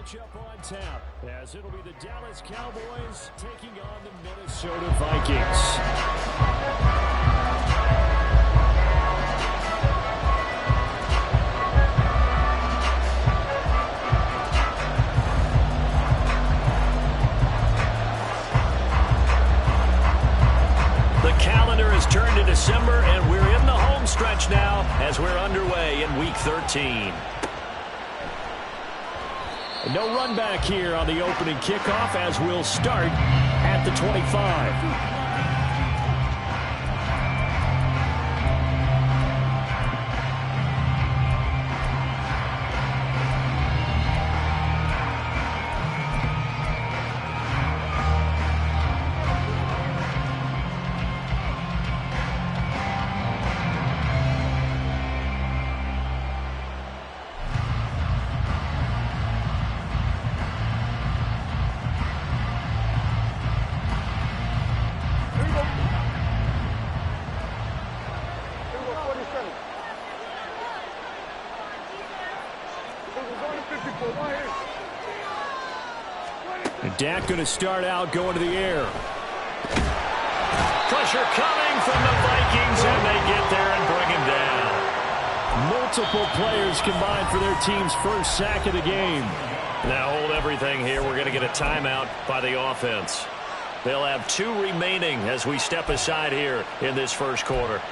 matchup on tap, as it'll be the Dallas Cowboys taking on the Minnesota Vikings. The calendar has turned to December, and we're in the home stretch now as we're underway in Week 13. No run back here on the opening kickoff as we'll start at the 25. Dak going to start out going to the air. Pressure coming from the Vikings, and they get there and bring him down. Multiple players combined for their team's first sack of the game. Now hold everything here. We're going to get a timeout by the offense. They'll have 2 remaining as we step aside here in this first quarter.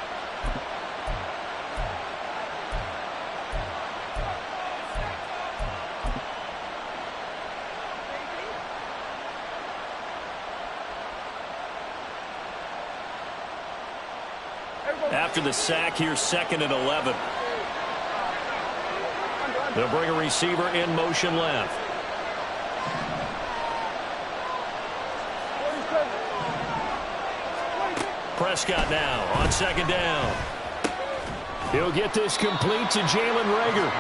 After the sack, here's 2nd and 11. They'll bring a receiver in motion left. Prescott now on 2nd down. He'll get this complete to Jalen Reagor.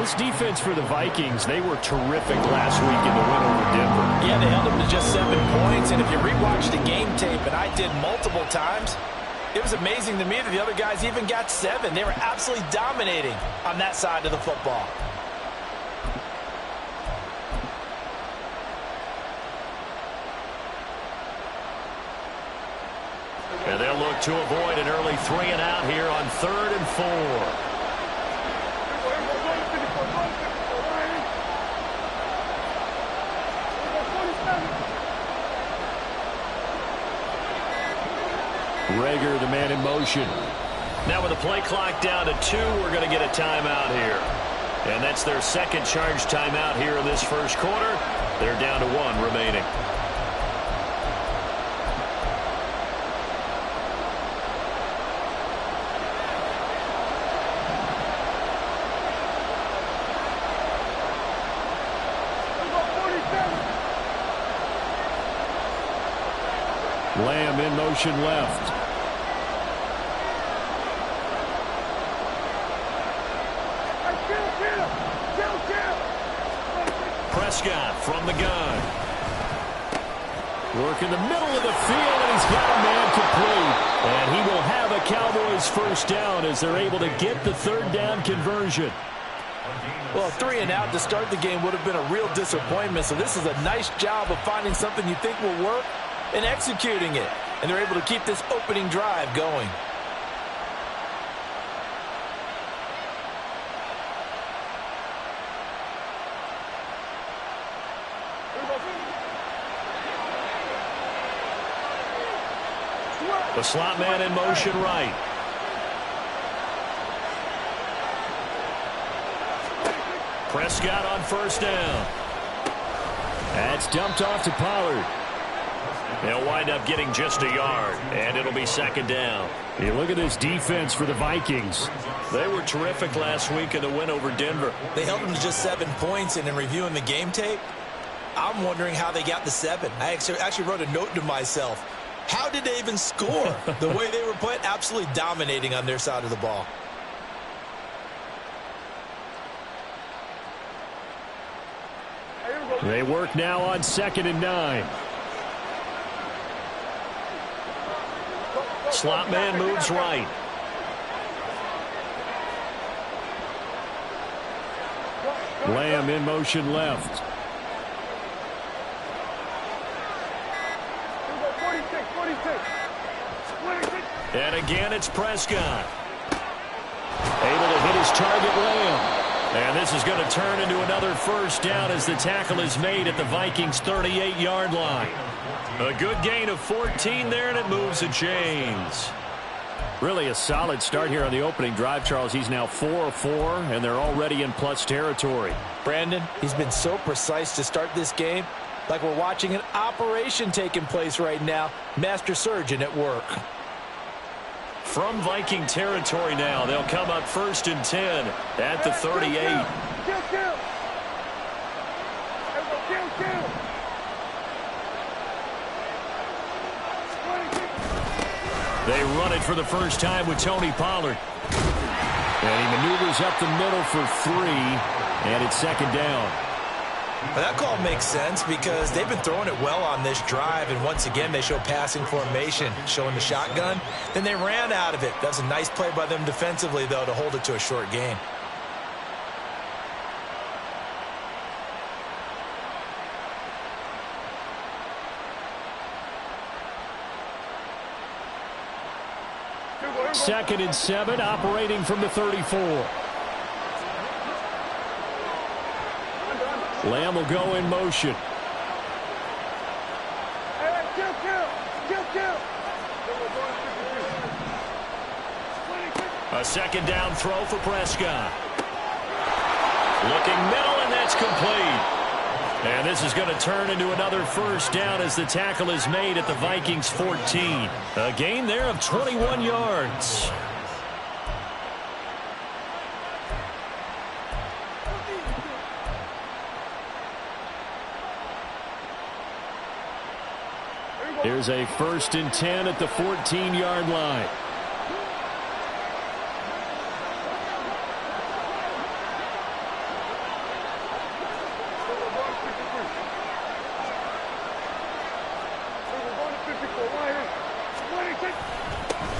This defense for the Vikings, they were terrific last week in the win over Denver. Yeah, they held them to just 7 points, and if you rewatch the game tape, and I did multiple times, it was amazing to me that the other guys even got 7. They were absolutely dominating on that side of the football. And they'll look to avoid an early 3 and out here on 3rd and 4. Reagor, the man in motion. Now with the play clock down to 2, we're going to get a timeout here. And that's their second charge timeout here in this first quarter. They're down to 1 remaining. Lamb in motion left. Prescott from the gun. Work in the middle of the field, and he's got a man complete. And he will have a Cowboys first down as they're able to get the 3rd down conversion. Well, 3 and out to start the game would have been a real disappointment, so this is a nice job of finding something you think will work and executing it. And they're able to keep this opening drive going. The slot man in motion right. Prescott on 1st down. That's dumped off to Pollard. They'll wind up getting just a yard, and it'll be 2nd down. Hey, look at this defense for the Vikings. They were terrific last week in the win over Denver. They held them to just 7 points, and in reviewing the game tape, I'm wondering how they got the 7. I actually wrote a note to myself. How did they even score? The way they were playing, absolutely dominating on their side of the ball. They work now on 2nd and 9. Slot man moves right. Lamb in motion left. And again, it's Prescott. Able to hit his target, Lamb. And this is going to turn into another first down as the tackle is made at the Vikings' 38-yard line. A good gain of 14 there, and it moves the chains. Really a solid start here on the opening drive, Charles. He's now 4 of 4, and they're already in plus territory. Brandon, he's been so precise to start this game, like we're watching an operation taking place right now. Master surgeon at work. From Viking territory now, they'll come up 1st and 10 at the 38. They run it for the first time with Tony Pollard. And he maneuvers up the middle for 3, and it's 2nd down. Well, that call makes sense because they've been throwing it well on this drive, and once again they show passing formation, showing the shotgun. Then they ran out of it. That was a nice play by them defensively, though, to hold it to a short gain. Second and 7, operating from the 34. Lamb will go in motion. A 2nd down throw for Prescott. Looking middle, and that's complete. And this is going to turn into another first down as the tackle is made at the Vikings' 14. A gain there of 21 yards. Here's a 1st and 10 at the 14-yard line.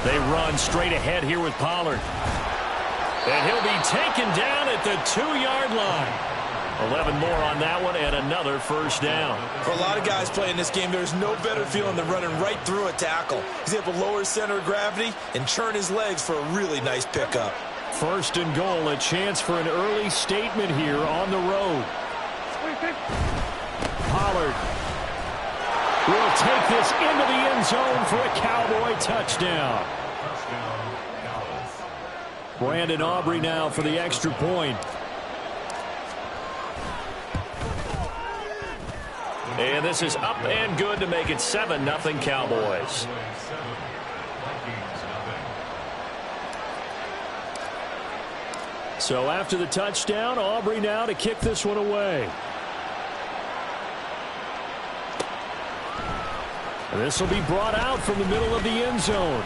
They run straight ahead here with Pollard. And he'll be taken down at the 2-yard line. 11 more on that one, and another first down. For a lot of guys playing this game, there's no better feeling than running right through a tackle. He's able to lower his center of gravity and churn his legs for a really nice pickup. 1st and goal, a chance for an early statement here on the road. Pollard will take this into the end zone for a Cowboy touchdown. Brandon Aubrey now for the extra point. And this is up and good to make it 7-0 Cowboys. So after the touchdown, Aubrey now to kick this one away. And this will be brought out from the middle of the end zone.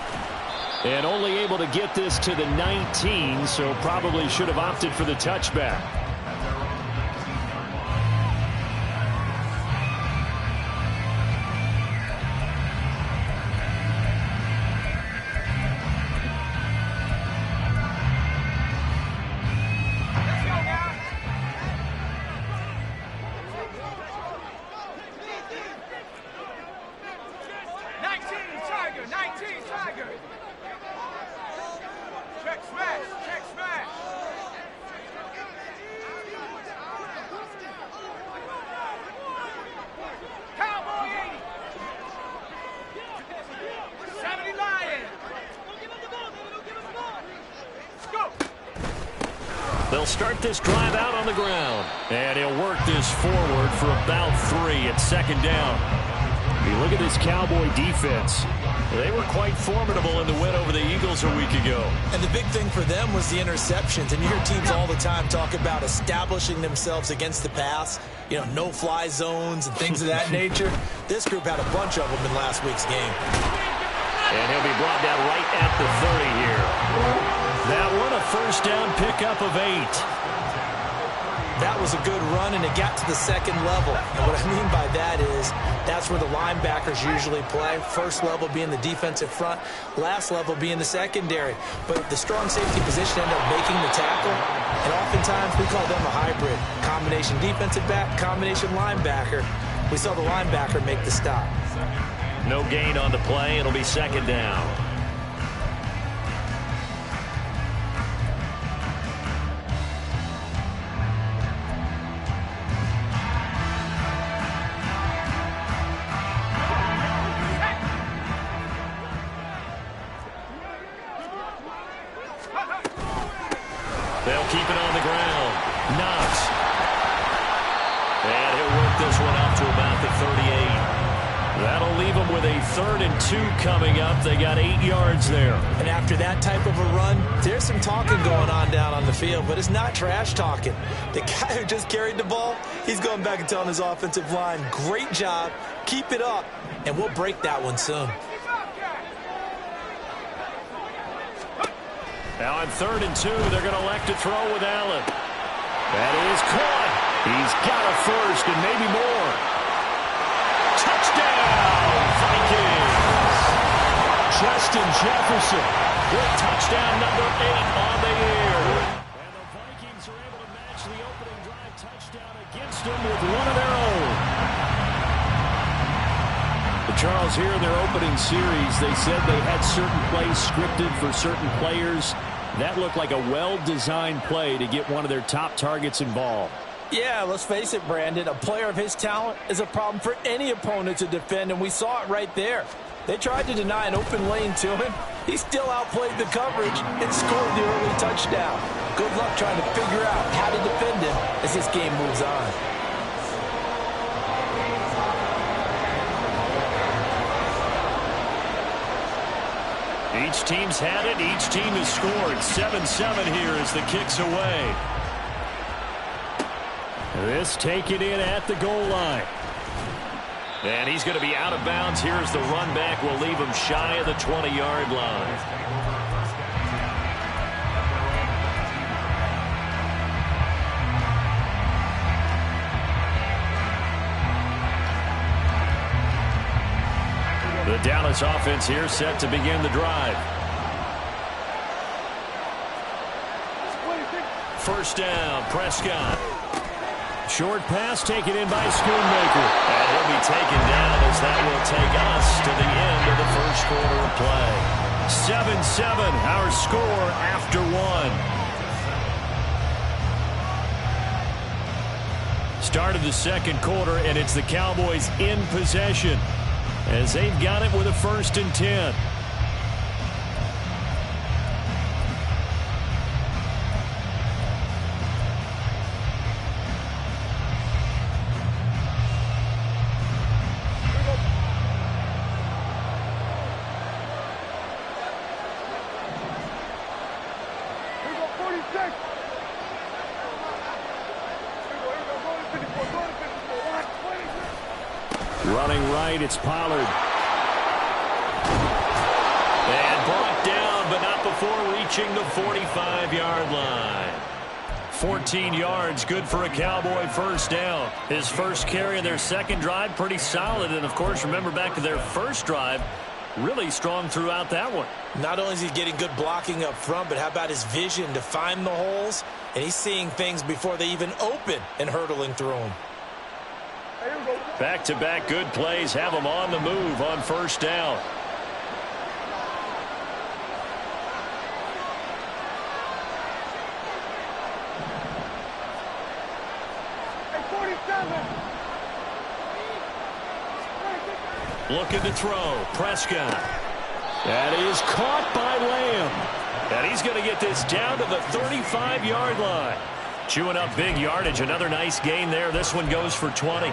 And only able to get this to the 19, so probably should have opted for the touchback. They'll start this drive out on the ground. And he'll work this forward for about 3 at 2nd down. You look at this Cowboy defense. They were quite formidable in the win over the Eagles a week ago. And the big thing for them was the interceptions. And you hear teams all the time talk about establishing themselves against the pass. You know, no-fly zones and things of that nature. This group had a bunch of them in last week's game. And he'll be brought down right at the 30 here. That one a first down pickup of 8. That was a good run, and it got to the second level. And what I mean by that is that's where the linebackers usually play. First level being the defensive front, last level being the secondary. But the strong safety position ended up making the tackle, and oftentimes we call them a hybrid. Combination defensive back, combination linebacker. We saw the linebacker make the stop. No gain on the play. It'll be second down. They'll keep it on the ground. Knox. And he'll work this one up to about the 38. That'll leave them with a 3rd and 2 coming up. They got 8 yards there. And after that type of a run, there's some talking going on down on the field, but it's not trash talking. The guy who just carried the ball, he's going back and telling his offensive line, great job, keep it up, and we'll break that one soon. Now on 3rd and 2, they're going to elect to throw with Allen. That is caught. He's got a first and maybe more. Touchdown, Vikings! Justin Jefferson with touchdown number 8 on the year. And the Vikings are able to match the opening drive touchdown against them with one of their own. But Charles, here in their opening series, they said they had certain plays scripted for certain players. That looked like a well-designed play to get one of their top targets involved. Yeah, let's face it, Brandon. A player of his talent is a problem for any opponent to defend, and we saw it right there. They tried to deny an open lane to him. He still outplayed the coverage and scored the early touchdown. Good luck trying to figure out how to defend him as this game moves on. Each team's had it. Each team has scored. 7-7 here as the kick's away. This taken in at the goal line. And he's going to be out of bounds. Here's the run back. Will leave him shy of the 20-yard line. The Dallas offense here set to begin the drive. First down, Prescott. Short pass taken in by Schoonmaker. And he'll be taken down as that will take us to the end of the first quarter of play. 7-7, our score after one. Start of the second quarter, and it's the Cowboys in possession as they've got it with a 1st and 10. Running right, it's Pollard. And brought down, but not before reaching the 45-yard line. 14 yards, good for a Cowboy first down. His first carry in their second drive, pretty solid. And, of course, remember back to their first drive, really strong throughout that one. Not only is he getting good blocking up front, but how about his vision to find the holes? And he's seeing things before they even open and hurdling through them. Back-to-back good plays have them on the move on first down. Looking to throw. Prescott. That is caught by Lamb. And he's going to get this down to the 35-yard line. Chewing up big yardage. Another nice gain there. This one goes for 20.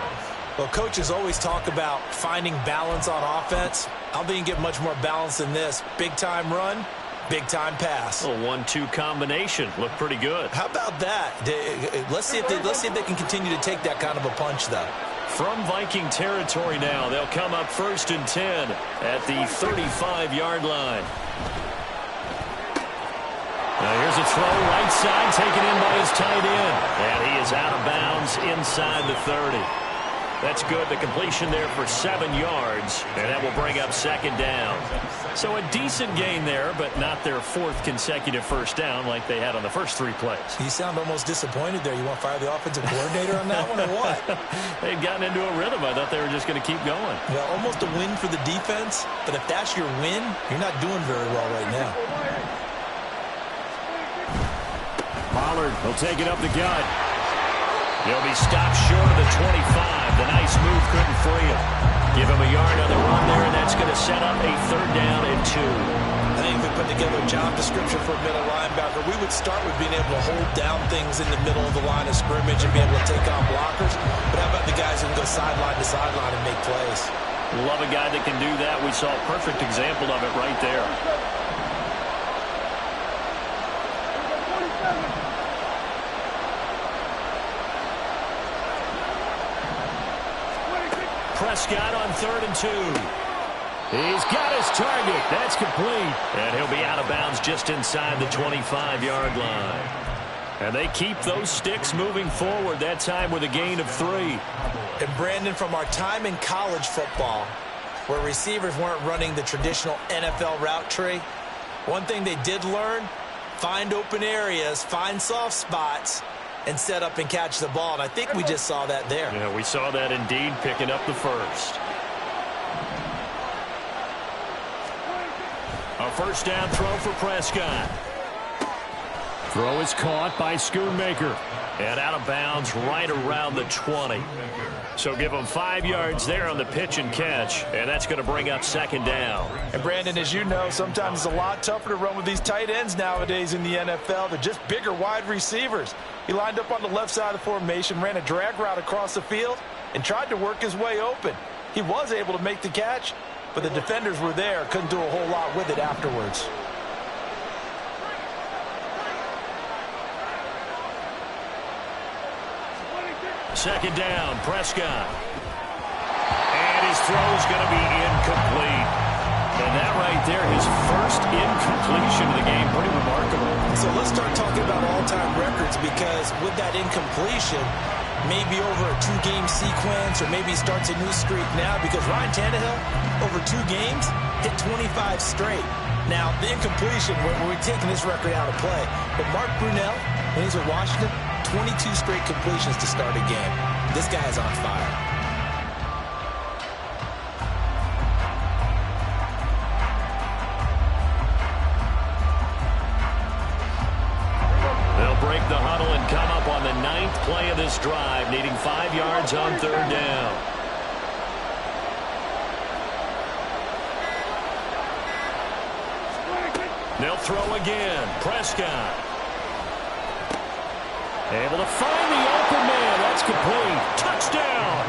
Well, coaches always talk about finding balance on offense. I don't think you can get much more balance than this. Big-time run, big-time pass. A 1-2 combination. Looked pretty good. How about that? Let's see if they can continue to take that kind of a punch, though. From Viking territory now, they'll come up 1st and 10 at the 35-yard line. Now here's a throw right side, taken in by his tight end. And he is out of bounds inside the 30. That's good. The completion there for 7 yards, and that will bring up second down. So a decent gain there, but not their 4th consecutive first down like they had on the first 3 plays. You sound almost disappointed there. You want to fire the offensive coordinator on that one or what? They'd gotten into a rhythm. I thought they were just going to keep going. Well, almost a win for the defense, but if that's your win, you're not doing very well right now. Pollard will take it up the gut. He'll be stopped short of the 25. The nice move couldn't free him. Give him a yard on the run there, and that's going to set up a 3rd down and 2. I think if we put together a job description for a middle linebacker, we would start with being able to hold down things in the middle of the line of scrimmage and be able to take on blockers. But how about the guys who can go sideline to sideline and make plays? Love a guy that can do that. We saw a perfect example of it right there. Prescott on 3rd and 2. He's got his target. That's complete. And he'll be out of bounds just inside the 25-yard line. And they keep those sticks moving forward, that time with a gain of 3. And Brandon, from our time in college football, where receivers weren't running the traditional NFL route tree, one thing they did learn, find open areas, find soft spots, and set up and catch the ball. And I think we just saw that there. Yeah, we saw that indeed, picking up the first. A first down throw for Prescott. Throw is caught by Schoonmaker. And out of bounds right around the 20. So give them 5 yards there on the pitch and catch. And that's going to bring up second down. And Brandon, as you know, sometimes it's a lot tougher to run with these tight ends nowadays in the NFL. They're just bigger wide receivers. He lined up on the left side of the formation, ran a drag route across the field, and tried to work his way open. He was able to make the catch, but the defenders were there, couldn't do a whole lot with it afterwards. Second down, Prescott. And his throw's going to be incomplete. And that right there, his first incompletion of the game, pretty remarkable. So let's start talking about all-time records, because with that incompletion, maybe over a 2-game sequence, or maybe he starts a new streak now, because Ryan Tannehill, over 2 games, hit 25 straight. Now, the incompletion, we're taking this record out of play. But Mark Brunell, when he's with Washington, 22 straight completions to start a game. This guy is on fire. They'll break the huddle and come up on the 9th play of this drive, needing 5 yards on 3rd down. They'll throw again. Prescott. Able to find the open man. That's complete. Touchdown.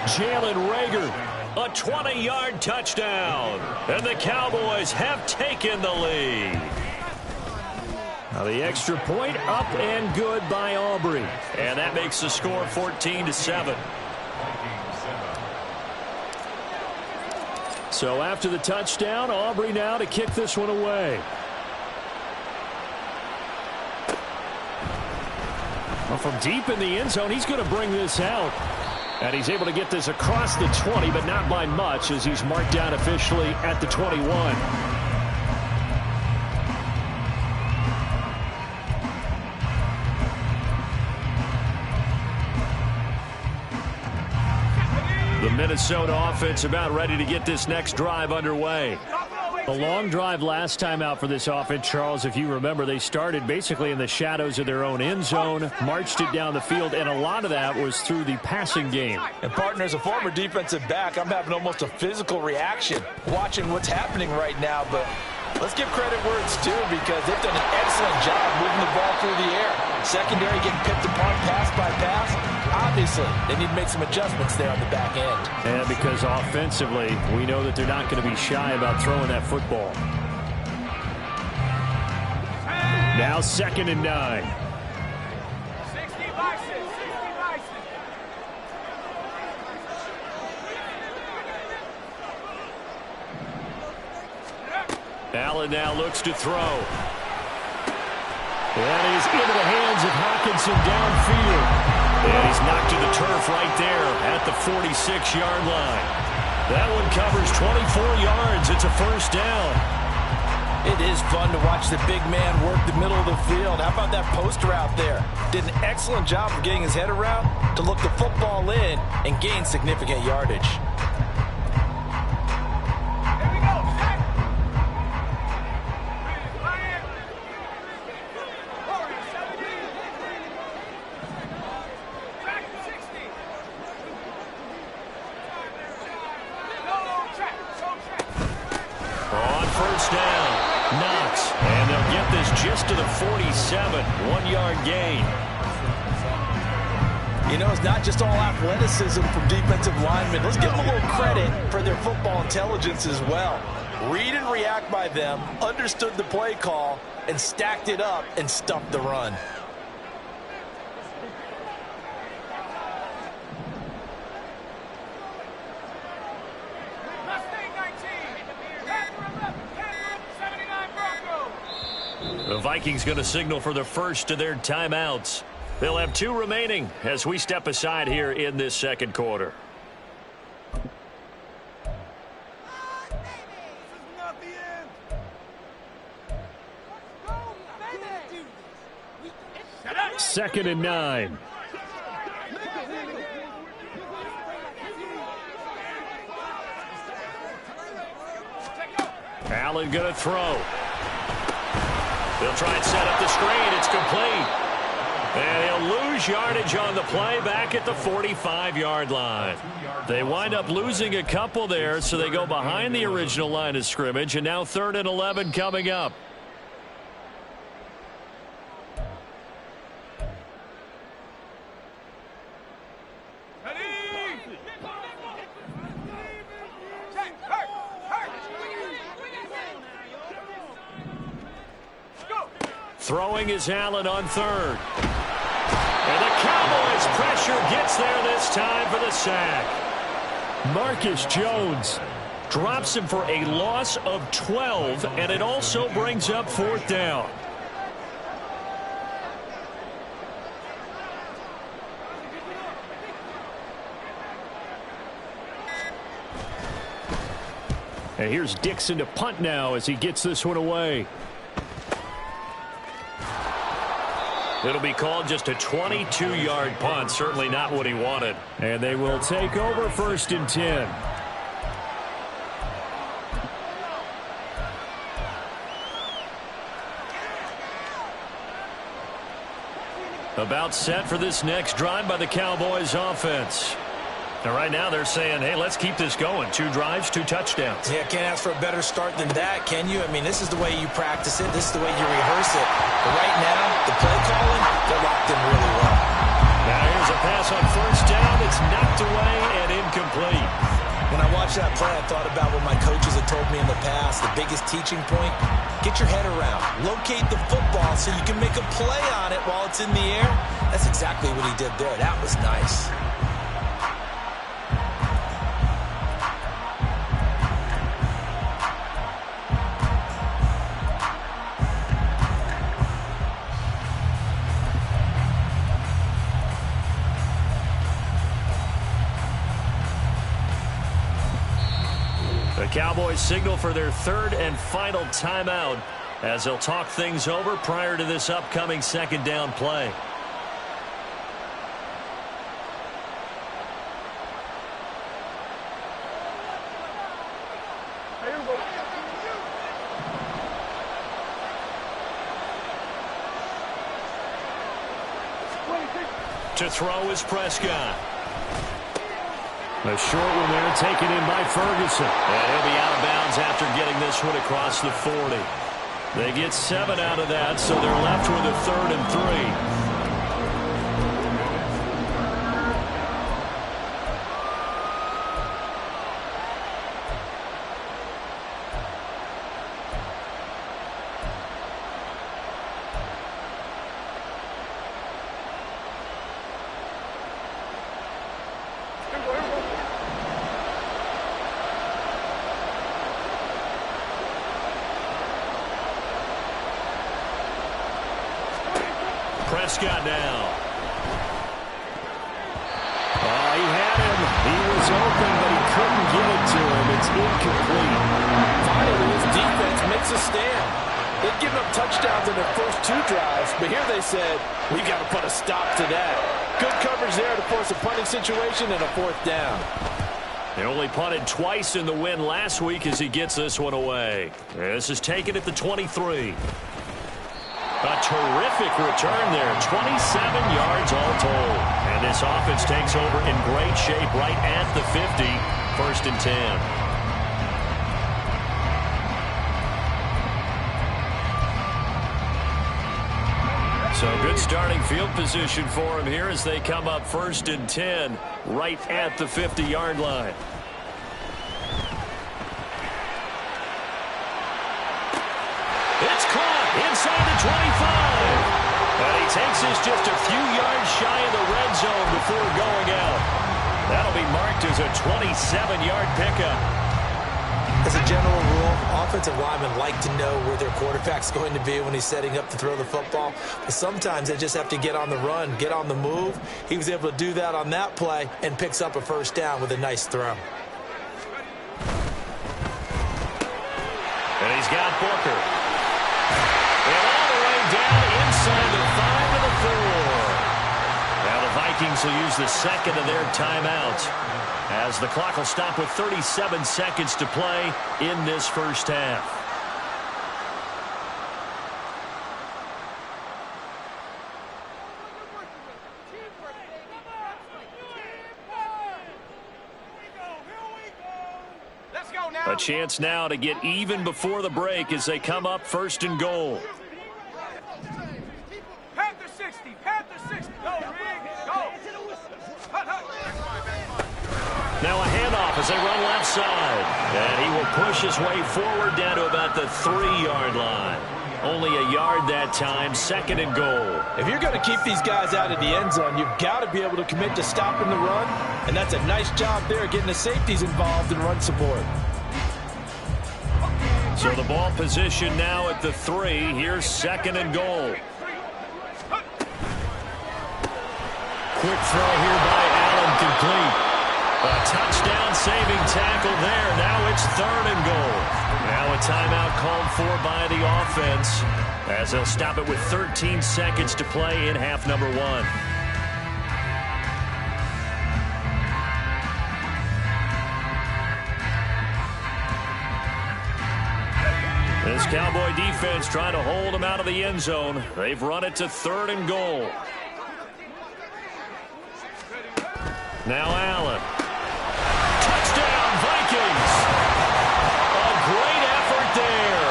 Jalen Reagor. A 20-yard touchdown. And the Cowboys have taken the lead. Now the extra point up and good by Aubrey. And that makes the score 14-7. So after the touchdown, Aubrey now to kick this one away. Well, from deep in the end zone, he's going to bring this out. And he's able to get this across the 20, but not by much, as he's marked down officially at the 21. The Minnesota offense about ready to get this next drive underway. A long drive last time out for this offense, Charles. If you remember, they started basically in the shadows of their own end zone, marched it down the field, and a lot of that was through the passing game. And partner, as a former defensive back, I'm having almost a physical reaction watching what's happening right now. But let's give credit where it's due, because they've done an excellent job moving the ball through the air. Secondary getting picked apart pass by pass. Obviously, they need to make some adjustments there on the back end. And because offensively, we know that they're not going to be shy about throwing that football. Now 2nd and 9. 60 boxes. Allen now looks to throw. That is into the hands of Hawkinson downfield. And he's knocked to the turf right there at the 46-yard line. That one covers 24 yards. It's a first down. It is fun to watch the big man work the middle of the field. How about that post route there? Did an excellent job of getting his head around to look the football in and gain significant yardage. Just to the 47, 1-yard gain. You know, it's not just all athleticism from defensive linemen. Let's give them a little credit for their football intelligence as well. Read and react by them, understood the play call, and stacked it up and stuffed the run. The Vikings going to signal for the first of their timeouts. They'll have 2 remaining as we step aside here in this second quarter. Second and 9. Allen going to throw. They'll try and set up the screen. It's complete. And he'll lose yardage on the play back at the 45-yard line. They wind up losing a couple there, so they go behind the original line of scrimmage, and now 3rd and 11 coming up. Throwing is Allen on 3rd. And the Cowboys' pressure gets there this time for the sack. Marcus Jones drops him for a loss of 12, and it also brings up 4th down. And here's Dixon to punt now as he gets this one away. It'll be called just a 22-yard punt. Certainly not what he wanted. And they will take over 1st and 10. About set for this next drive by the Cowboys offense. Now, right now, they're saying, hey, let's keep this going. 2 drives, 2 touchdowns. Yeah, can't ask for a better start than that, can you? I mean, this is the way you practice it. This is the way you rehearse it. But right now, the play calling, they're locked in really well. Now, here's a pass on 1st down. It's knocked away and incomplete. When I watched that play, I thought about what my coaches had told me in the past. The biggest teaching point, get your head around. Locate the football so you can make a play on it while it's in the air. That's exactly what he did there. That was nice. The Cowboys signal for their 3rd and final timeout as they'll talk things over prior to this upcoming 2nd down play. To throw is Prescott. A short one there taken in by Ferguson. And he'll be out of bounds after getting this one across the 40. They get 7 out of that, so they're left with a 3rd and 3. Prescott now. Oh, he had him. He was open, but he couldn't get it to him. It's incomplete. Finally, his defense makes a stand. They'd given up touchdowns in their first 2 drives, but here they said, we've got to put a stop to that. Good coverage there to force a punting situation and a 4th down. They only punted twice in the win last week as he gets this one away. This is taken at the 23. A terrific return there. 27 yards all told. And this offense takes over in great shape right at the 50. 1st and 10. So good starting field position for him here as they come up 1st and 10 right at the 50-yard line. It's caught inside the 25. And he takes this just a few yards shy of the red zone before going out. That'll be marked as a 27-yard pickup. As a general rule, offensive linemen like to know where their quarterback's going to be when he's setting up to throw the football. But sometimes they just have to get on the run, get on the move. He was able to do that on that play and picks up a 1st down with a nice throw. And he's got Booker. And all the way down inside the 5 to the 4. Now the Vikings will use the 2nd of their timeouts, as the clock will stop with 37 seconds to play in this 1st half. A chance now to get even before the break as they come up 1st and goal. Panther 60, Panther 60. Go, Rig, go. Now a handoff as they run left side. And he will push his way forward down to about the 3-yard line. Only a yard that time, 2nd and goal. If you're going to keep these guys out of the end zone, you've got to be able to commit to stopping the run. And that's a nice job there, getting the safeties involved in run support. So the ball position now at the 3. Here's 2nd and goal. Quick throw here by Allen, complete. A touchdown saving tackle there. Now it's 3rd and goal. Now a timeout called for by the offense, as they'll stop it with 13 seconds to play in half number 1. This Cowboy defense trying to hold them out of the end zone. They've run it to 3rd and goal. Now Allen. Touchdown, Vikings! A great effort there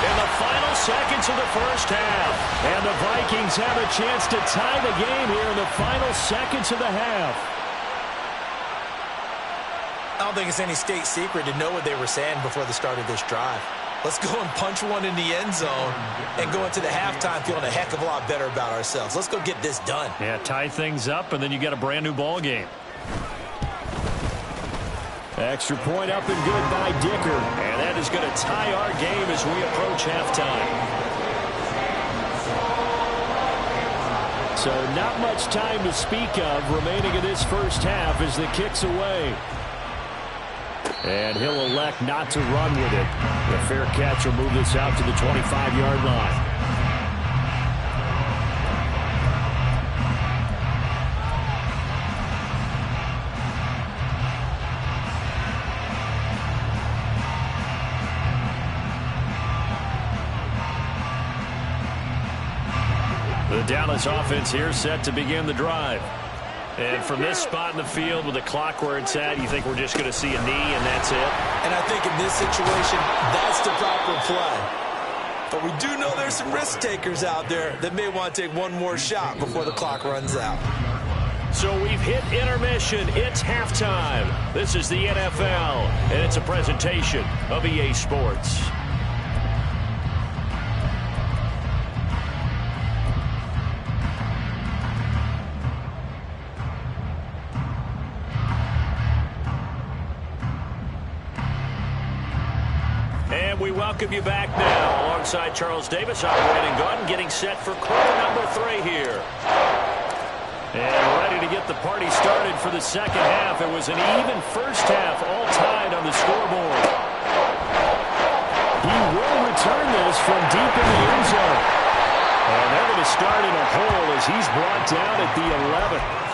in the final seconds of the 1st half. And the Vikings have a chance to tie the game here in the final seconds of the half. I don't think it's any state secret to know what they were saying before the start of this drive. Let's go and punch one in the end zone and go into the halftime feeling a heck of a lot better about ourselves. Let's go get this done. Yeah, tie things up, and then you get a brand new ball game. Extra point up and good by Dicker. And that is going to tie our game as we approach halftime. So not much time to speak of remaining in this 1st half as the kick's away. And he'll elect not to run with it. The fair catch will move this out to the 25-yard line. The Dallas offense here set to begin the drive. And from this spot in the field with the clock where it's at, you think we're just going to see a knee and that's it? And I think in this situation, that's the proper play. But we do know there's some risk takers out there that may want to take one more shot before the clock runs out. So we've hit intermission. It's halftime. This is the NFL, and it's a presentation of EA Sports. And we welcome you back now alongside Charles Davis, operating gun, getting set for quarter number 3 here. And ready to get the party started for the second half. It was an even first half, all tied on the scoreboard. He will return this from deep in the end zone. And they're going to start in a hole as he's brought down at the 11.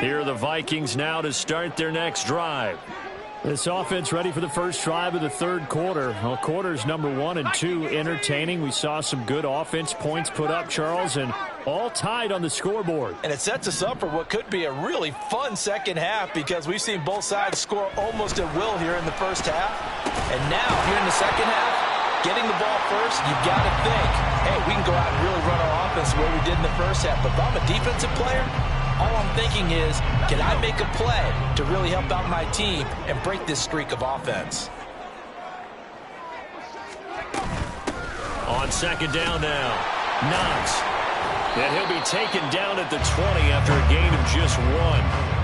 Here are the Vikings now to start their next drive. This offense ready for the first drive of the third quarter. Well, quarters number 1 and 2 entertaining. We saw some good offense points put up, Charles, and all tied on the scoreboard. And it sets us up for what could be a really fun second half because we've seen both sides score almost at will here in the first half. And now, here in the second half, getting the ball first, you've got to think, hey, we can go out and really run our offense the way we did in the first half. But if I'm a defensive player, all I'm thinking is, can I make a play to really help out my team and break this streak of offense? On second down now, Knox. And he'll be taken down at the 20 after a gain of just 1.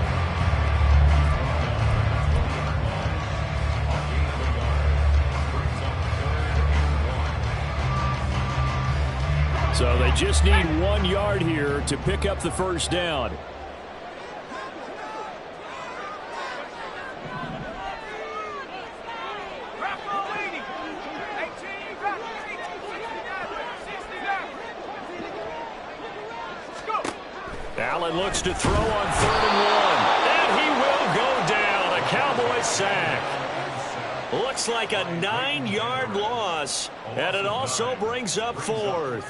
So they just need 1 yard here to pick up the first down. Allen looks to throw on 3rd and 1. And he will go down. A Cowboy sack. Looks like a 9-yard loss. And it also brings up 4th.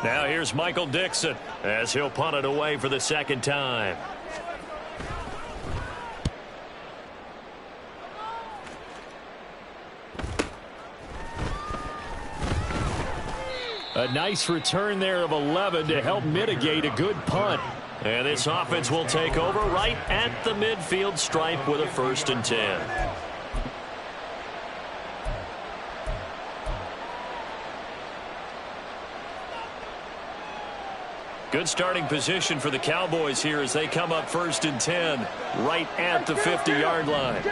Now here's Michael Dixon as he'll punt it away for the second time. A nice return there of 11 to help mitigate a good punt. And this offense will take over right at the midfield stripe with a 1st and 10. Good starting position for the Cowboys here as they come up 1st and 10 right at the 50-yard line.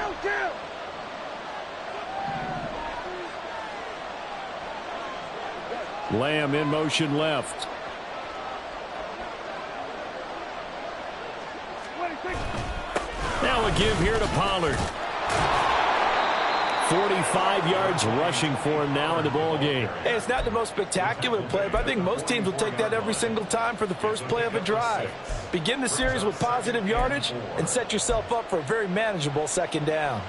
Lamb in motion left. Now a give here to Pollard. 45 yards rushing for him now in the ball game. Hey, it's not the most spectacular play, but I think most teams will take that every single time for the first play of a drive. Begin the series with positive yardage and set yourself up for a very manageable second down.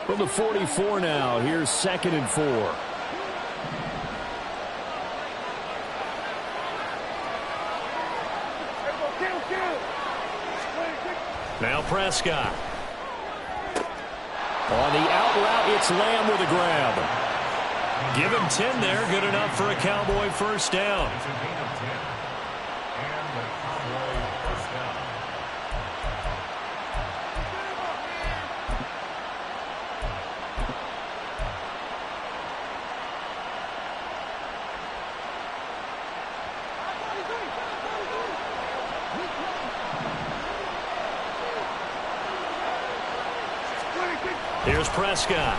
From the 44 now, here's 2nd and 4. Now Prescott. On the out route, it's Lamb with a grab. Give him 10 there, good enough for a Cowboy first down. Here's Prescott.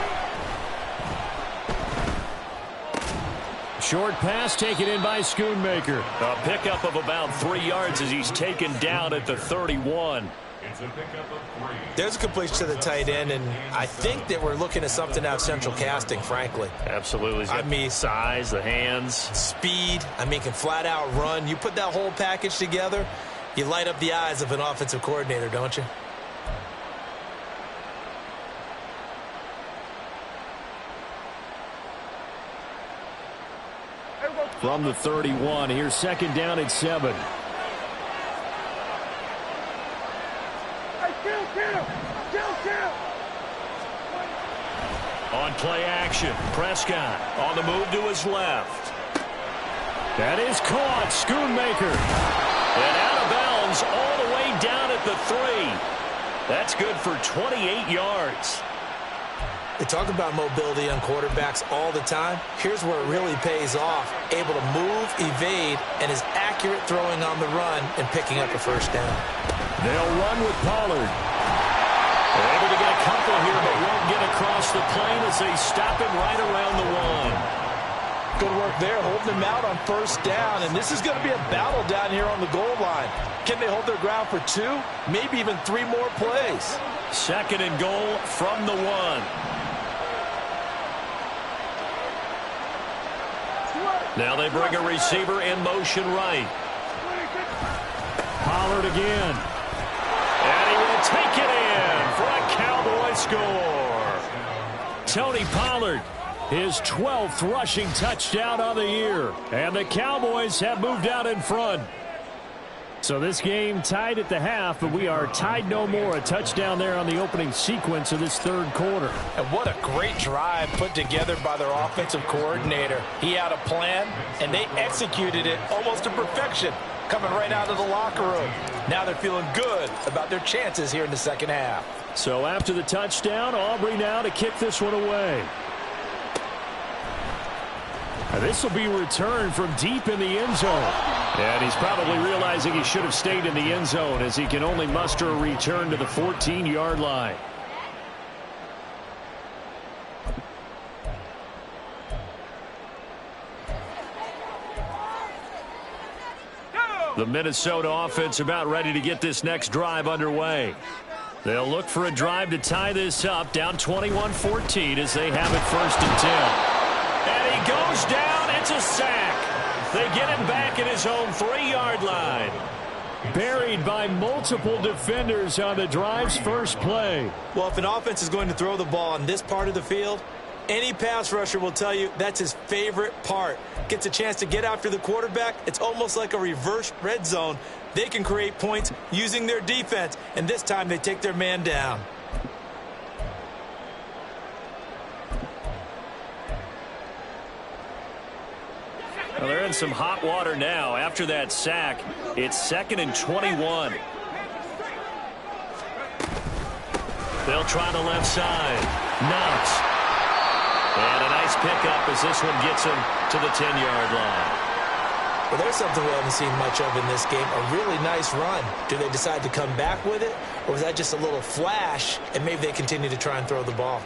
Short pass taken in by Schoonmaker. A pickup of about 3 yards as he's taken down at the 31. There's a completion to the tight end, and I think that we're looking at something out of central casting, frankly. Absolutely. I mean, size, the hands. Speed. I mean, can flat out run. You put that whole package together, you light up the eyes of an offensive coordinator, don't you? From the 31, here's 2nd down at 7. On play action, Prescott on the move to his left. That is caught. Schoonmaker. And out of bounds all the way down at the 3. That's good for 28 yards. They talk about mobility on quarterbacks all the time. Here's where it really pays off. Able to move, evade, and is accurate throwing on the run and picking up a first down. They'll run with Pollard. They're able to get a couple here, but won't get across the plane as they stop him right around the 1. Good work there, holding him out on first down. And this is going to be a battle down here on the goal line. Can they hold their ground for 2, maybe even 3 more plays? 2nd and goal from the 1. Now they bring a receiver in motion right. Pollard again. And he will take it in for a Cowboy score. Tony Pollard, his 12th rushing touchdown of the year. And the Cowboys have moved out in front. So this game tied at the half, but we are tied no more. A touchdown there on the opening sequence of this 3rd quarter. And what a great drive put together by their offensive coordinator. He had a plan, and they executed it almost to perfection, coming right out of the locker room. Now they're feeling good about their chances here in the 2nd half. So after the touchdown, Aubrey now to kick this one away. This will be returned from deep in the end zone. And he's probably realizing he should have stayed in the end zone as he can only muster a return to the 14-yard line. The Minnesota offense about ready to get this next drive underway. They'll look for a drive to tie this up, down 21-14 as they have it 1st and 10. And he goes down. It's a sack. They get him back at his own 3-yard line. Buried by multiple defenders on the drive's first play. Well, if an offense is going to throw the ball on this part of the field, any pass rusher will tell you that's his favorite part. Gets a chance to get after the quarterback. It's almost like a reverse red zone. They can create points using their defense, and this time they take their man down. Well, they're in some hot water now. After that sack, it's 2nd and 21. They'll try the left side. Knox. And a nice pickup as this one gets him to the 10-yard line. Well, there's something we haven't seen much of in this game. A really nice run. Do they decide to come back with it? Or was that just a little flash, and maybe they continue to try and throw the ball?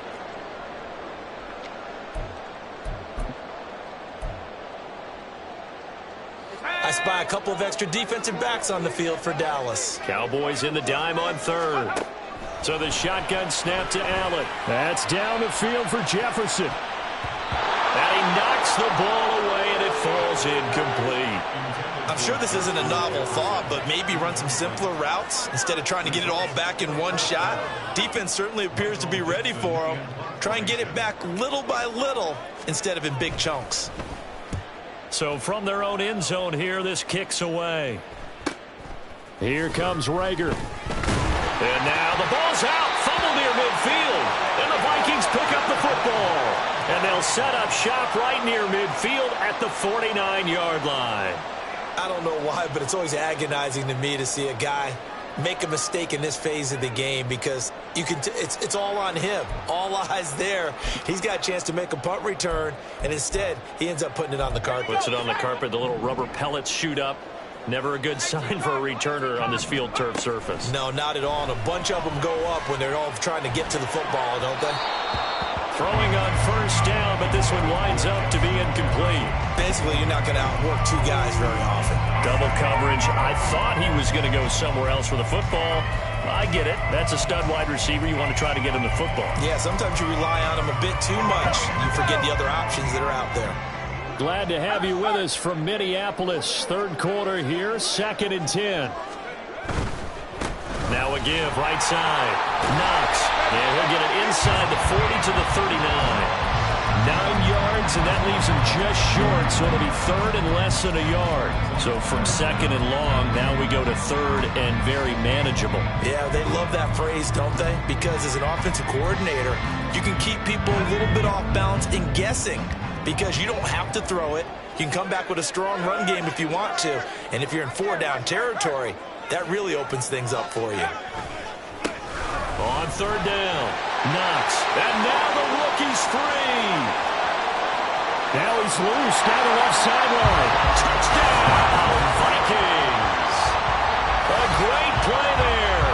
I spy a couple of extra defensive backs on the field for Dallas. Cowboys in the dime on 3rd. So the shotgun snap to Allen. That's down the field for Jefferson. And he knocks the ball away, and it falls incomplete. I'm sure this isn't a novel thought, but maybe run some simpler routes instead of trying to get it all back in one shot. Defense certainly appears to be ready for him. Try and get it back little by little instead of in big chunks. So from their own end zone here, this kicks away. Here comes Rager. And now the ball's out. Fumble near midfield. And the Vikings pick up the football. And they'll set up shop right near midfield at the 49-yard line. I don't know why, but it's always agonizing to me to see a guy make a mistake in this phase of the game because you can it's all on him. All eyes there. He's got a chance to make a punt return, and instead he ends up putting it on the carpet. Puts it on the carpet. The little rubber pellets shoot up. Never a good sign for a returner on this field turf surface. No, not at all. And a bunch of them go up when they're all trying to get to the football, don't they? Throwing on first down, but this one winds up to be incomplete. Basically, you're not going to outwork 2 guys very often. Double coverage. I thought he was going to go somewhere else with the football. I get it. That's a stud wide receiver. You want to try to get him the football. Yeah, sometimes you rely on him a bit too much. You forget the other options that are out there. Glad to have you with us from Minneapolis. 3rd quarter here, 2nd and 10. Now a give, right side. Knox. And he'll get it inside the 40 to the 39. 9 yards, and that leaves him just short, so it'll be 3rd and less than a yard. So from 2nd and long, now we go to 3rd and very manageable. Yeah, they love that phrase, don't they? Because as an offensive coordinator, you can keep people a little bit off balance and guessing because you don't have to throw it. You can come back with a strong run game if you want to. And if you're in 4-down territory, that really opens things up for you. On 3rd down, Knox. And now the rookie's free. Now he's loose down the left sideline. Touchdown, Vikings. A great play there.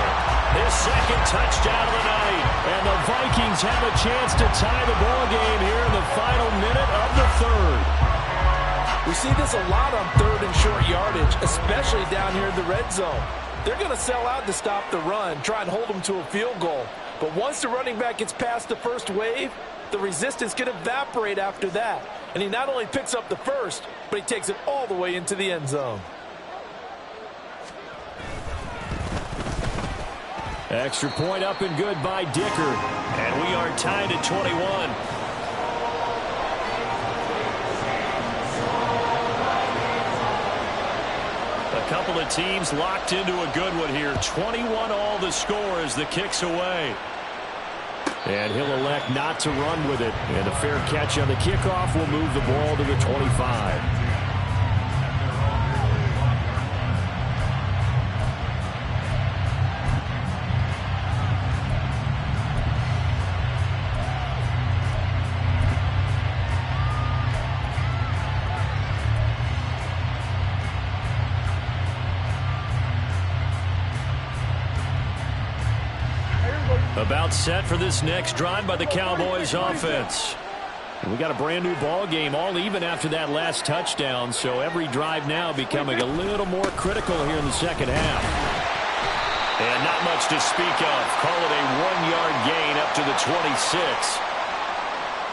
His 2nd touchdown of the night. And the Vikings have a chance to tie the ball game here in the final minute of the 3rd. We see this a lot on 3rd and short yardage, especially down here in the red zone. They're going to sell out to stop the run, try and hold them to a field goal. But once the running back gets past the first wave, the resistance can evaporate after that. And he not only picks up the first, but he takes it all the way into the end zone. Extra point up and good by Dicker. And we are tied at 21. A couple of teams locked into a good one here. 21 all the score as the kick's away. And he'll elect not to run with it. And a fair catch on the kickoff will move the ball to the 25. About set for this next drive by the Cowboys offense. And we got a brand new ball game, all even after that last touchdown. So every drive now becoming a little more critical here in the 2nd half. And not much to speak of. Call it a 1-yard gain up to the 26.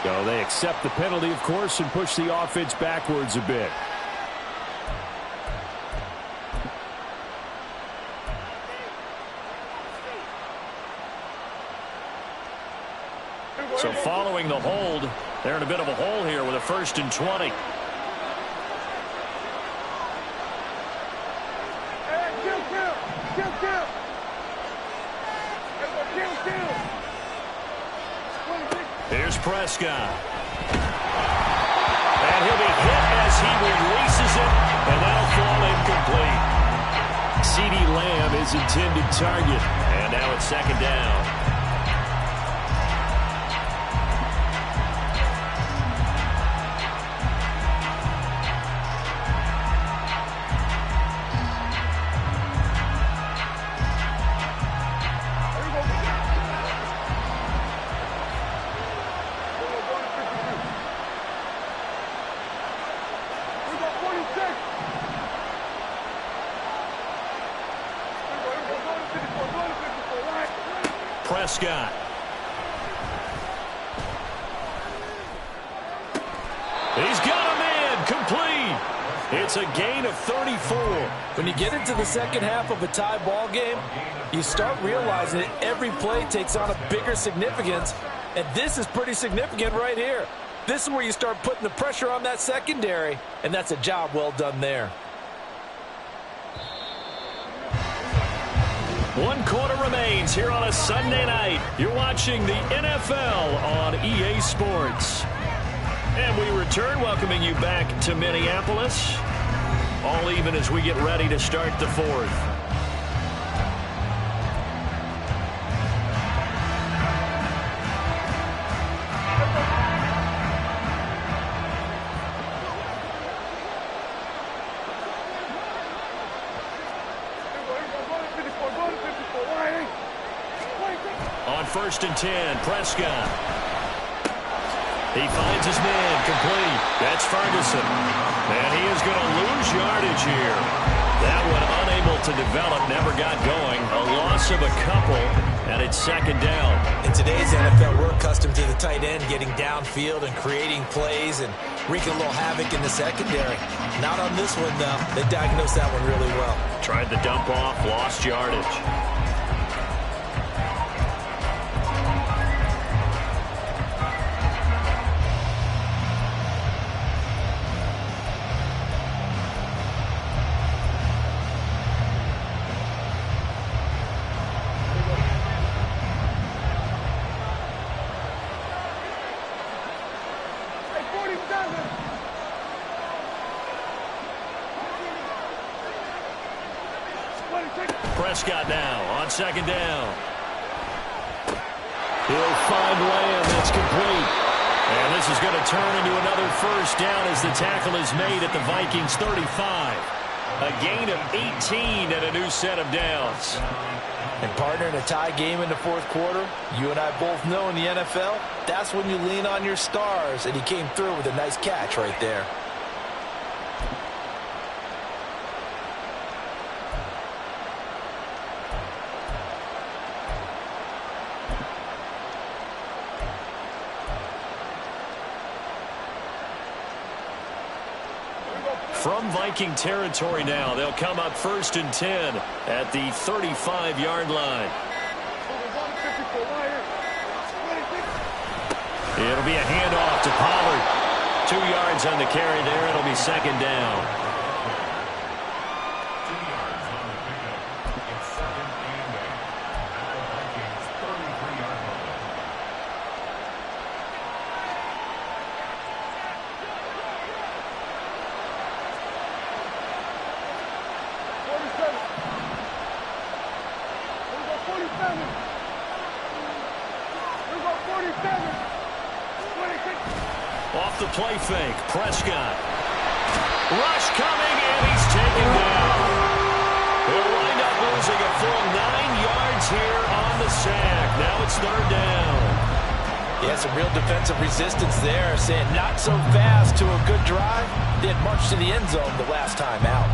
So they accept the penalty, of course, and push the offense backwards a bit. So following the hold, they're in a bit of a hole here with a 1st and 20. Here's Prescott. And he'll be hit as he releases it, and that'll fall incomplete. CeeDee Lamb is intended target, and now it's 2nd down. Prescott. He's got a man complete. It's a gain of 34. When you get into the 2nd half of a tie ball game, you start realizing that every play takes on a bigger significance, and this is pretty significant right here. This is where you start putting the pressure on that secondary, and that's a job well done there. 1 quarter remains here on a Sunday night. You're watching the NFL on EA Sports. And we return, welcoming you back to Minneapolis. All even as we get ready to start the 4th. On 1st and 10, Prescott. He finds his man complete. That's Ferguson. And he is going to lose yardage here. That one unable to develop, never got going. A loss of a couple, and it's 2nd down. In today's NFL, we're accustomed to the tight end getting downfield and creating plays and wreaking a little havoc in the secondary. Not on this one, though. They diagnosed that one really well. Tried the dump off, lost yardage. Prescott now on second down. He'll find Lamb. That's complete. And this is going to turn into another first down as the tackle is made at the Vikings 35. A gain of 18 and a new set of downs. And partner, in a tie game in the fourth quarter, you and I both know in the NFL, that's when you lean on your stars, and he came through with a nice catch right there. From Viking territory now, they'll come up 1st and 10 at the 35-yard line. It'll be a handoff to Pollard. 2 yards on the carry there. It'll be second down. Off the play fake, Prescott. Rush coming, and he's taken down. He'll wind up losing a full 9 yards here on the sack. Now it's 3rd down. Yeah, some real defensive resistance there, saying not so fast to a good drive. They had marched to the end zone the last time out.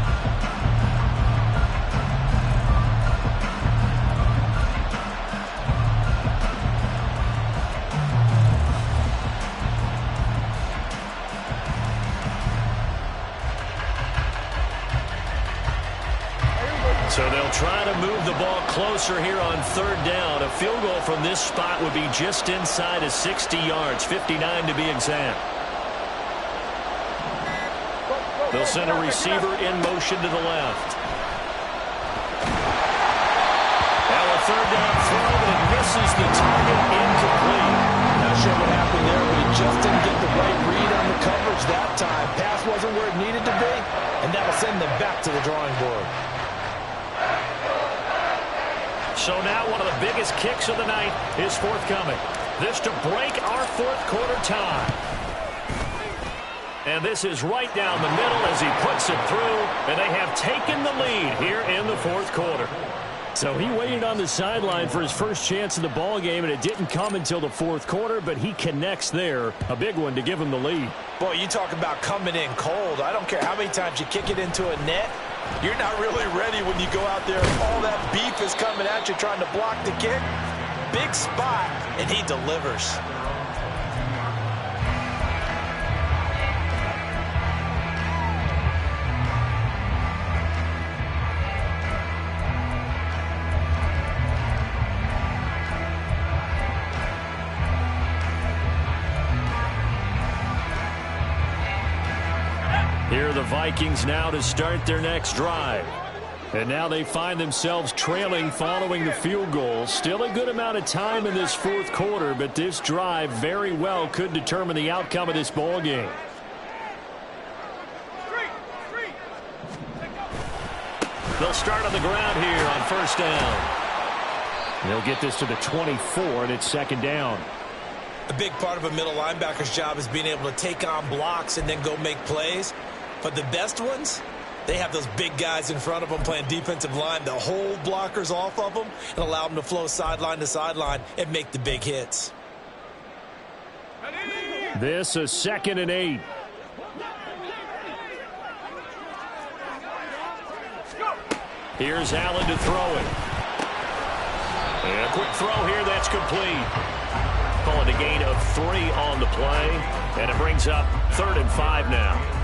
So they'll try to move the ball closer here on 3rd down. A field goal from this spot would be just inside of 60 yards, 59 to be exact. They'll send a receiver in motion to the left. Now a 3rd down throw, but it misses the target, incomplete. Not sure what happened there, but he just didn't get the right read on the coverage that time. Pass wasn't where it needed to be, and that'll send them back to the drawing board. So now one of the biggest kicks of the night is forthcoming. This to break our fourth quarter tie. And this is right down the middle as he puts it through, and they have taken the lead here in the fourth quarter. So he waited on the sideline for his first chance in the ball game, and it didn't come until the fourth quarter, but he connects there. A big one to give him the lead. Boy, you talk about coming in cold. I don't care how many times you kick it into a net. You're not really ready when you go out there and all that beef is coming at you trying to block the kick. Big spot, and he delivers. Here are the Vikings now to start their next drive. And now they find themselves trailing following the field goal. Still a good amount of time in this fourth quarter, but this drive very well could determine the outcome of this ball game. They'll start on the ground here on 1st down. They'll get this to the 24, and it's 2nd down. A big part of a middle linebacker's job is being able to take on blocks and then go make plays. But the best ones, they have those big guys in front of them playing defensive line to hold blockers off of them and allow them to flow sideline to sideline and make the big hits. This is 2nd and 8. Here's Allen to throw it. And a quick throw here, that's complete. Calling a gain of 3 on the play, and it brings up 3rd and 5 now.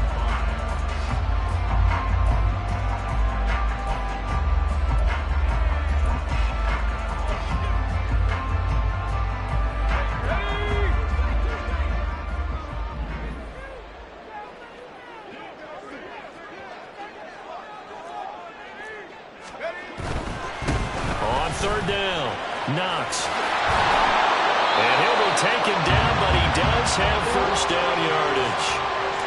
On 3rd down, Knox. And he'll be taken down, but he does have 1st down yardage.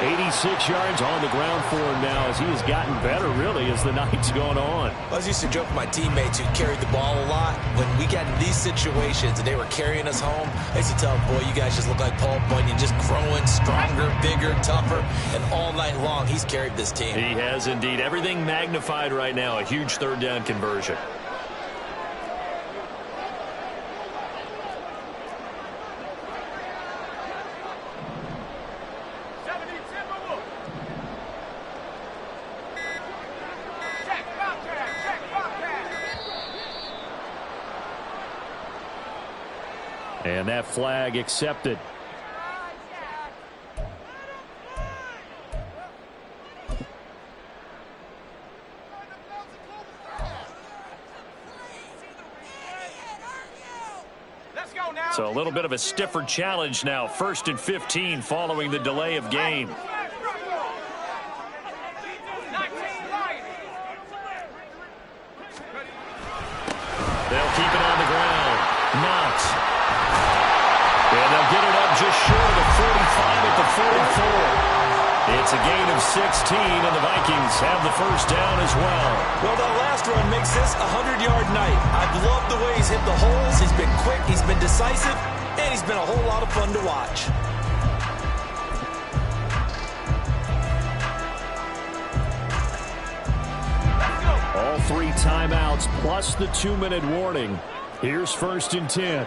86 yards on the ground for him now as he has gotten better, really, as the night's gone on. I was used to joke with my teammates who carried the ball a lot. When we got in these situations and they were carrying us home, I used to tell them, boy, you guys just look like Paul Bunyan, just growing stronger, bigger, tougher. And all night long, he's carried this team. He has indeed. Everything magnified right now. A huge third down conversion. And that flag accepted. So a little bit of a stiffer challenge now. 1st and 15 following the delay of game. They'll keep it on the ground. Knox. And they'll get it up just short of the 45 at the 44. It's a gain of 16, and the Vikings have the first down as well. Well, that last run makes this a 100-yard night. I've loved the way he's hit the holes. He's been quick, he's been decisive, and he's been a whole lot of fun to watch. All 3 timeouts plus the 2-minute warning. Here's 1st and 10.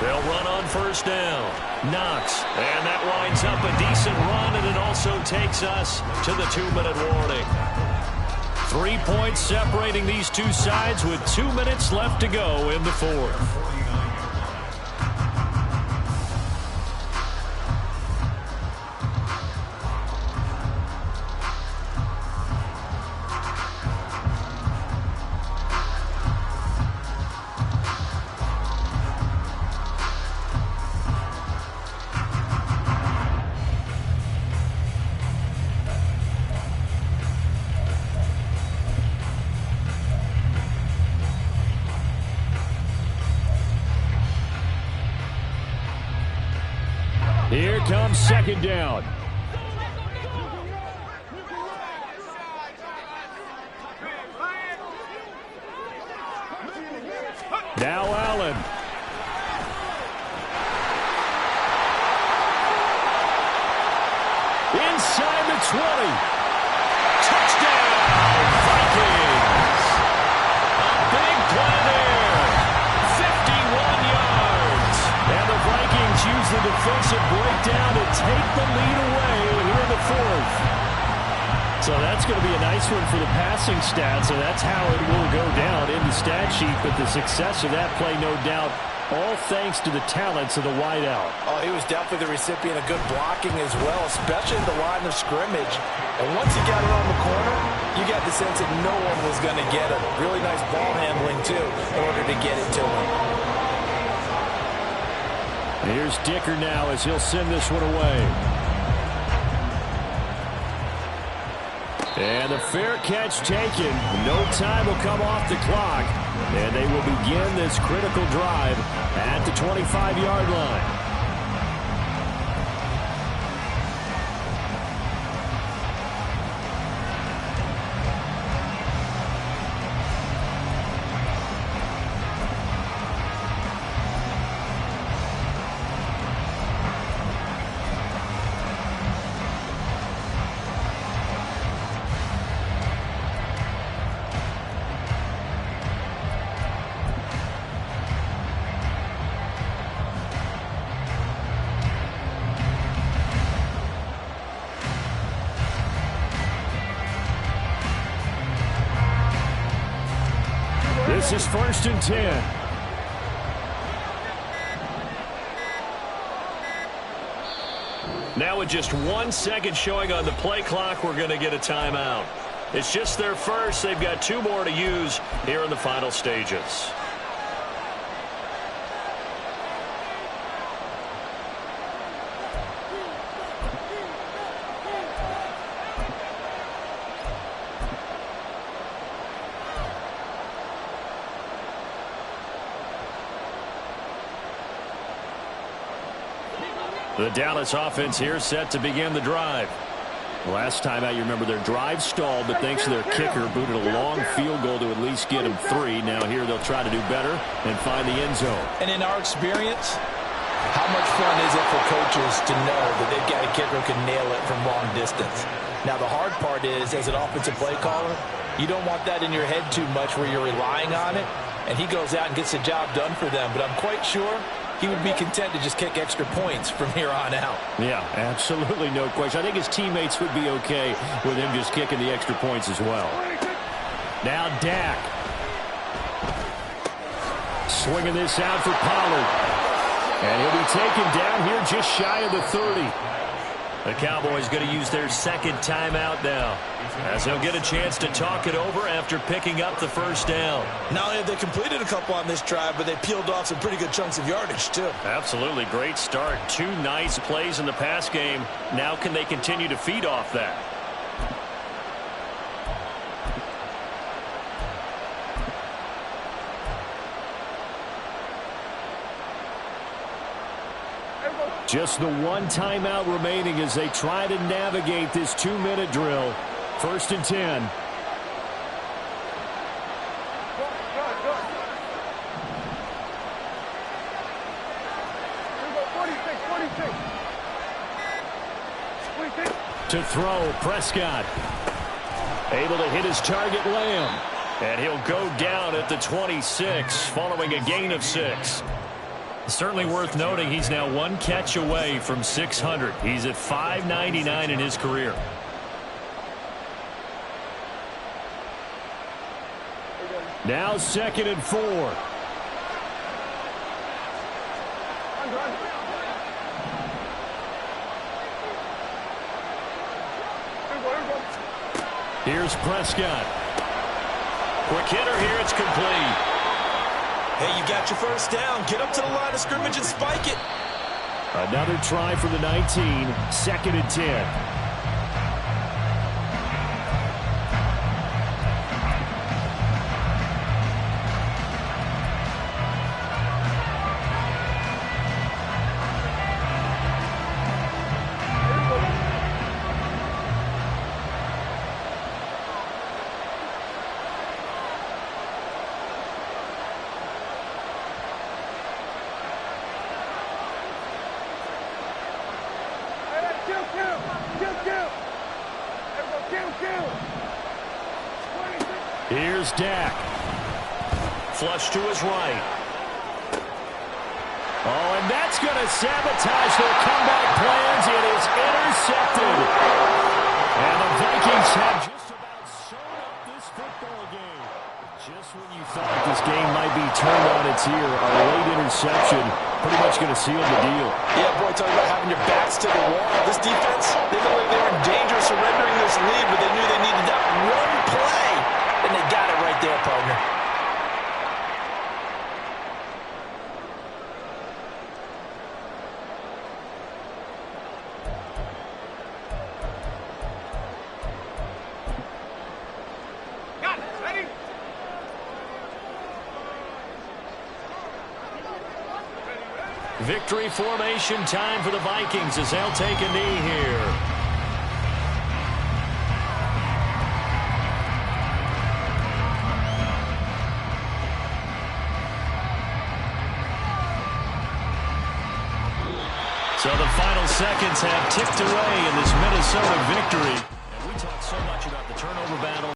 They'll run on 1st down. Knox. And that winds up a decent run, and it also takes us to the 2-minute warning. 3 points separating these two sides with 2 minutes left to go in the 4th. Here comes 2nd down. Now Allen. Inside the 20. Touchdown, Vikings. A big play there. 51 yards. And the Vikings use the defensive breakdown to take the lead away here in the 4th. So that's going to be a nice one for the passing stats, and that's how it will go down in the stat sheet. But the success of that play, no doubt, all thanks to the talents of the wideout. Oh, he was definitely the recipient of good blocking as well, especially at the line of scrimmage. And once he got around the corner, you got the sense that no one was going to get him. Really nice ball handling, too, in order to get it to him. Here's Dicker now as he'll send this one away. And the fair catch taken. No time will come off the clock. And they will begin this critical drive at the 25-yard line. This is 1st and 10. Now with just 1 second showing on the play clock, we're going to get a timeout. It's just their first. They've got 2 more to use here in the final stages. The Dallas offense here set to begin the drive. Last time out, you remember their drive stalled, but thanks to their kicker, booted a long field goal to at least get them 3. Now here they'll try to do better and find the end zone. And in our experience, how much fun is it for coaches to know that they've got a kicker who can nail it from long distance? Now the hard part is, as an offensive play caller, you don't want that in your head too much where you're relying on it, and he goes out and gets the job done for them. But I'm quite sure he would be content to just kick extra points from here on out. Yeah, absolutely no question. I think his teammates would be okay with him just kicking the extra points as well. Now Dak. Swinging this out for Pollard. And he'll be taken down here just shy of the 30. The Cowboys going to use their second timeout now, as he'll get a chance to talk it over after picking up the first down. Not only have they completed a couple on this drive, but they peeled off some pretty good chunks of yardage, too. Absolutely. Great start. 2 nice plays in the pass game. Now can they continue to feed off that? Just the 1 timeout remaining as they try to navigate this 2-minute drill. 1st and 10. To throw, Prescott. Able to hit his target, Lamb. And he'll go down at the 26 following a gain of 6. Certainly worth noting he's now 1 catch away from 600. He's at 599 in his career. Now 2nd and 4. Here's Prescott. Quick hitter here. It's complete. Hey, you got your first down. Get up to the line of scrimmage and spike it. Another try for the 19. 2nd and 10. Here's Dak. Flush to his right. Oh, and that's going to sabotage their comeback plans. It is intercepted. And the Vikings have just about sewn up this football game. Just when you thought this game might be turned on its ear, a late interception pretty much going to seal the deal. Yeah, boy, talking about having your backs to the wall. This defense, they looked like they were in danger of surrendering this lead, but they knew they needed that one play. And they got it right there, partner. Got it. Ready? Victory formation time for the Vikings as they'll take a knee here. So the final seconds have ticked away in this Minnesota victory. And we talk so much about the turnover battle.